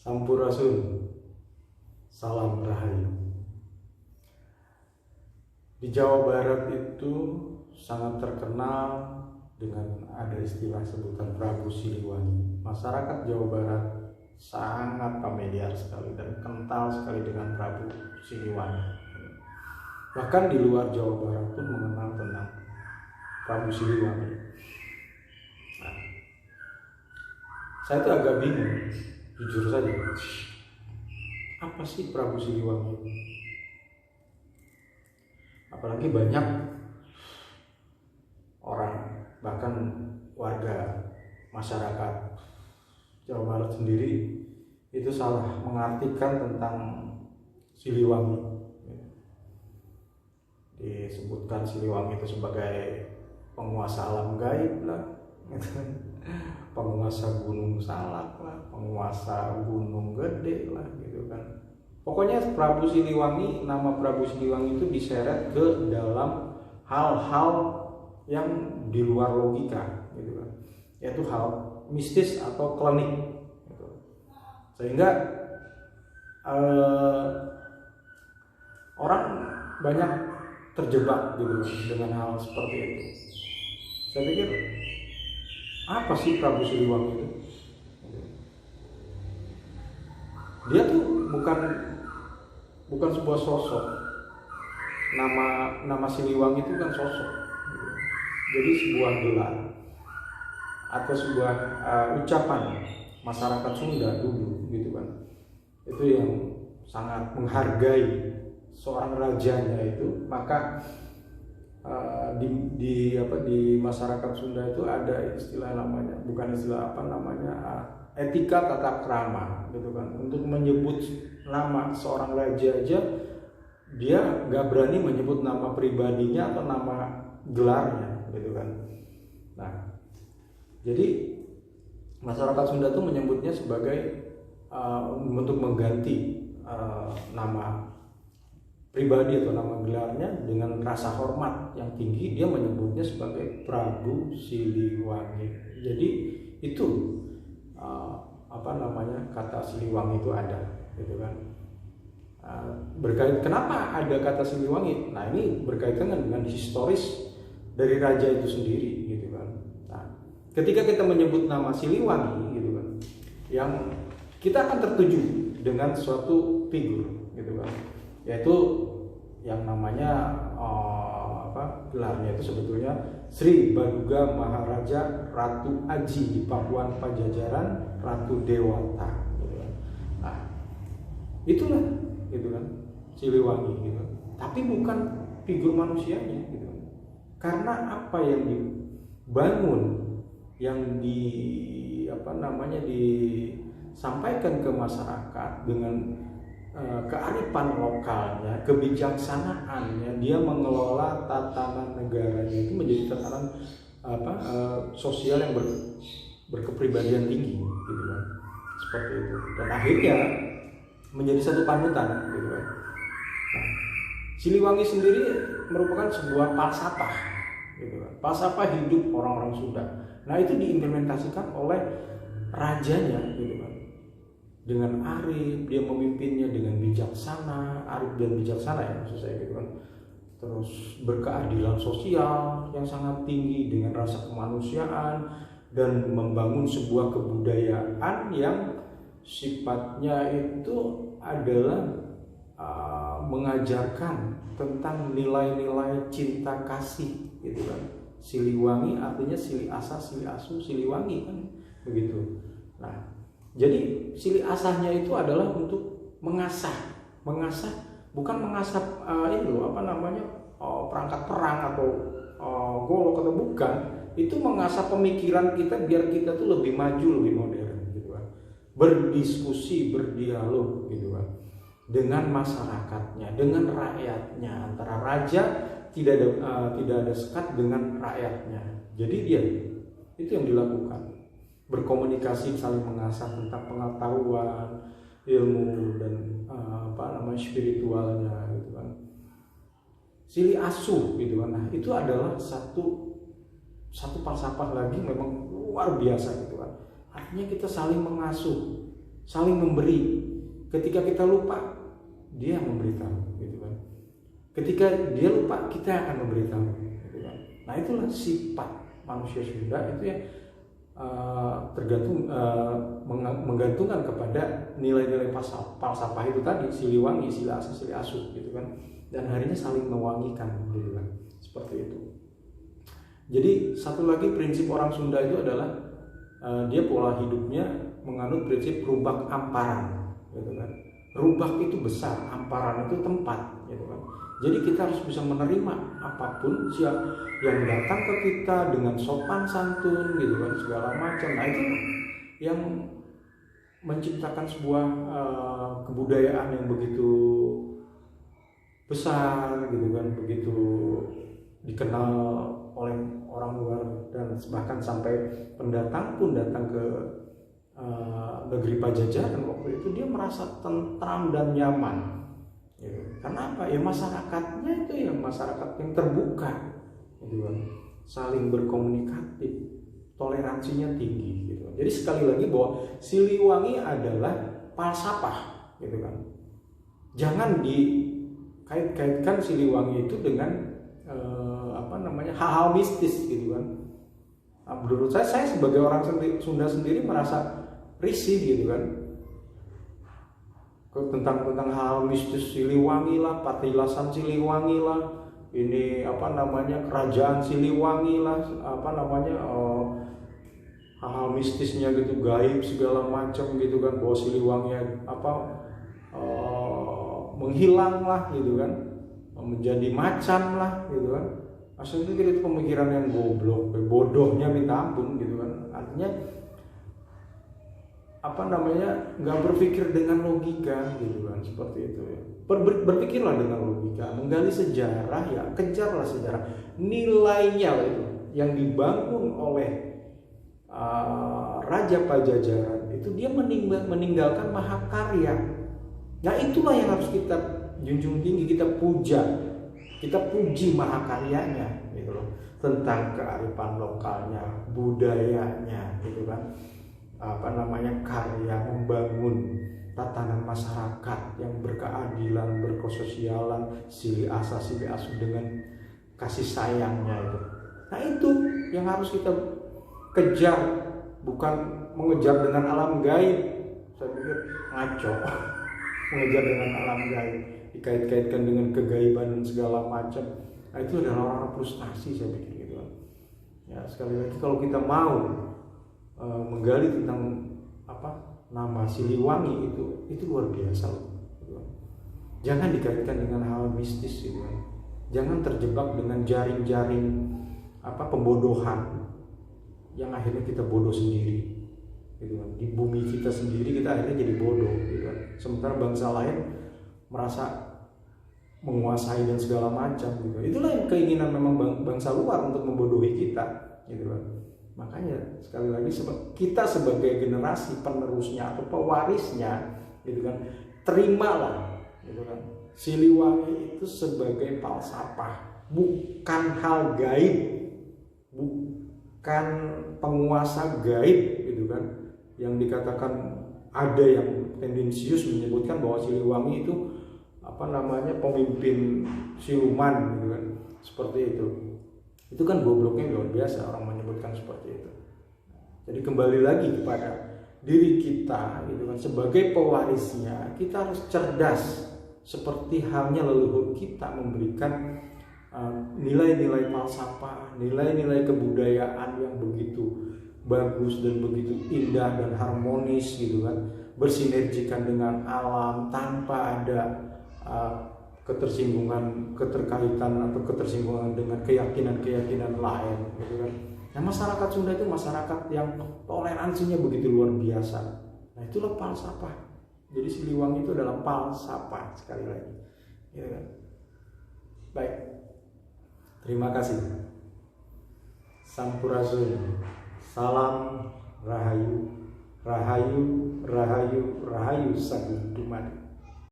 Sampurasun, salam rahayu. Di Jawa Barat itu sangat terkenal dengan ada istilah sebutan Prabu Siliwangi. Masyarakat Jawa Barat sangat familiar sekali dan kental sekali dengan Prabu Siliwangi. Bahkan di luar Jawa Barat pun mengenal tentang Prabu Siliwangi. Nah, saya tuh agak bingung, jujur saja. Apa sih Prabu Siliwangi? Apalagi banyak orang, bahkan warga masyarakat Jawa Barat sendiri itu salah mengartikan tentang Siliwangi. Disebutkan Siliwangi itu sebagai penguasa alam gaib lah, penguasa gunung salak lah, penguasa gunung gede lah, gitu kan. Pokoknya Prabu Siliwangi, nama Prabu Siliwangi itu diseret ke dalam hal-hal yang di luar logika, gitu kan, yaitu hal mistis atau klinik, gitu. Sehingga orang banyak terjebak gitu dengan hal seperti itu. Saya pikir apa sih Prabu Siliwangi itu? Dia tuh bukan sebuah sosok. Nama Siliwangi itu kan sosok. Jadi sebuah gelar atau sebuah ucapan masyarakat Sunda dulu, gitu kan. Itu yang sangat menghargai seorang rajanya itu. Maka di masyarakat Sunda itu ada istilah namanya, bukan istilah etika tata krama, gitu kan. Untuk menyebut nama seorang raja aja dia nggak berani menyebut nama pribadinya atau nama gelarnya, gitu kan. Nah, jadi masyarakat Sunda itu menyebutnya sebagai untuk mengganti nama pribadi atau nama gelarnya dengan rasa hormat yang tinggi, dia menyebutnya sebagai Prabu Siliwangi. Jadi itu kata Siliwangi itu ada, gitu kan. Kenapa ada kata Siliwangi? Nah, ini berkaitan dengan historis dari raja itu sendiri, gitu kan. Nah, ketika kita menyebut nama Siliwangi, gitu kan, yang kita akan tertuju dengan suatu figur, gitu kan, yaitu yang namanya gelarnya itu sebetulnya Sri Baduga Maharaja Ratu Aji di Pakuan Pajajaran Ratu Dewata, gitu kan. Nah, itulah, gitu kan, Siliwangi, gitu. Tapi bukan figur manusianya, gitu kan. Karena apa yang dibangun, yang disampaikan ke masyarakat dengan kearifan lokalnya, kebijaksanaannya, dia mengelola tatanan negaranya itu menjadi tatanan sosial yang berkepribadian tinggi, gitu kan, seperti itu. Dan akhirnya menjadi satu panutan, gitu kan. Nah, Siliwangi sendiri merupakan sebuah falsafah, gitu kan, falsafah hidup orang-orang Sunda. Nah, itu diimplementasikan oleh rajanya, gitu kan. Dengan arif, dia memimpinnya dengan bijaksana, arif dan bijaksana ya maksud saya, gitu kan. Terus berkeadilan sosial yang sangat tinggi dengan rasa kemanusiaan dan membangun sebuah kebudayaan yang sifatnya itu adalah mengajarkan tentang nilai-nilai cinta kasih, gitu kan. Siliwangi artinya sili asa, sili asu, siliwangi, kan begitu. Nah, jadi sili asahnya itu adalah untuk mengasah, bukan mengasah perangkat perang atau golok, atau bukan. Itu mengasah pemikiran kita biar kita tuh lebih maju, lebih modern, gitu kan. Berdiskusi, berdialog, gitu kan, dengan masyarakatnya, dengan rakyatnya. Antara raja tidak ada sekat dengan rakyatnya. Jadi dia itu yang dilakukan, berkomunikasi, saling mengasah tentang pengetahuan, ilmu, dan spiritualnya, gitu kan. Sili asu, gitu kan. Nah, itu adalah satu falsafah lagi memang luar biasa, gitu kan. Artinya kita saling mengasuh, saling memberi. Ketika kita lupa, dia memberitahu, gitu kan. Ketika dia lupa, kita akan memberitahu, gitu kan. Nah itulah sifat manusia Sunda itu yang menggantungkan kepada nilai-nilai falsafah itu tadi, Siliwangi, Sila Asa, Sili Asu, gitu kan. Dan akhirnya saling mewangikan, gitu kan. Seperti itu. Jadi satu lagi prinsip orang Sunda itu adalah dia pola hidupnya menganut prinsip rubak amparan, gitu kan. Rubak itu besar, amparan itu tempat, gitu kan. Jadi kita harus bisa menerima apapun yang datang ke kita dengan sopan santun, gitu kan, segala macam. Nah itu yang menciptakan sebuah kebudayaan yang begitu besar, gitu kan, begitu dikenal oleh orang luar, dan bahkan sampai pendatang pun datang ke negeri Pajajaran waktu itu dia merasa tentram dan nyaman. Karena apa? Ya masyarakatnya itu yang masyarakat yang terbuka, gitu kan, saling berkomunikatif, toleransinya tinggi, gitu. Jadi sekali lagi bahwa Siliwangi adalah falsafah, gitu kan. Jangan dikait-kaitkan Siliwangi itu dengan hal-hal mistis, gitu kan. Nah, menurut saya sebagai orang Sunda sendiri merasa risih, gitu kan, tentang hal mistis Siliwangi lah, patilasan Siliwangi lah, ini kerajaan Siliwangi lah, hal-hal mistisnya gitu, gaib segala macam, gitu kan, bahwa Siliwangi menghilang lah, gitu kan, menjadi macan lah, gitu kan. Maksudnya itu pemikiran yang goblok, bodohnya minta ampun, gitu kan. Artinya nggak berpikir dengan logika, gitu kan, seperti itu ya. Berpikirlah dengan logika, menggali sejarah, ya kejarlah sejarah, nilainya itu yang dibangun oleh Raja Pajajaran itu dia meninggalkan mahakarya. Nah itulah yang harus kita junjung tinggi, kita puji mahakaryanya, gitu loh, tentang kearifan lokalnya, budayanya, gitu kan. Karya membangun tatanan masyarakat yang berkeadilan, berkesosialan, Sili Asa, Sili Asu dengan kasih sayangnya itu. Nah itu yang harus kita kejar, bukan mengejar dengan alam gaib. Saya pikir ngaco, mengejar dengan alam gaib, dikait-kaitkan dengan kegaiban dan segala macam. Nah itu adalah orang frustasi, saya pikir, gitu kan. Ya sekali lagi, kalau kita mau menggali tentang nama Siliwangi itu luar biasa, gitu. Jangan dikaitkan dengan hal mistis, gitu. Jangan terjebak dengan jaring-jaring pembodohan yang akhirnya kita bodoh sendiri, gitu kan. Di bumi kita sendiri kita akhirnya jadi bodoh, gitu kan. Sementara bangsa lain merasa menguasai dan segala macam, gitu. Itulah yang keinginan memang bangsa luar untuk membodohi kita, gitu kan. Makanya sekali lagi kita sebagai generasi penerusnya atau pewarisnya, gitu kan, terimalah, gitu kan, Siliwangi itu sebagai falsafah, bukan hal gaib, bukan penguasa gaib, gitu kan, yang dikatakan ada yang tendensius menyebutkan bahwa Siliwangi itu pemimpin siluman, gitu kan, seperti itu. Itu kan gobloknya luar biasa orang menyebutkan seperti itu. Jadi kembali lagi kepada diri kita, gitu kan, sebagai pewarisnya kita harus cerdas seperti halnya leluhur kita memberikan nilai-nilai falsafah, nilai-nilai kebudayaan yang begitu bagus dan begitu indah dan harmonis, gitu kan, bersinergikan dengan alam tanpa ada keterkaitan atau ketersinggungan dengan keyakinan lain, gitu kan. Nah masyarakat Sunda itu masyarakat yang toleransinya begitu luar biasa. Nah itulah falsafah. Jadi Siliwangi itu adalah falsafah, sekali lagi, gitu kan. Baik, terima kasih. Sampurasun, salam rahayu, rahayu, rahayu, rahayu sagung dumadi.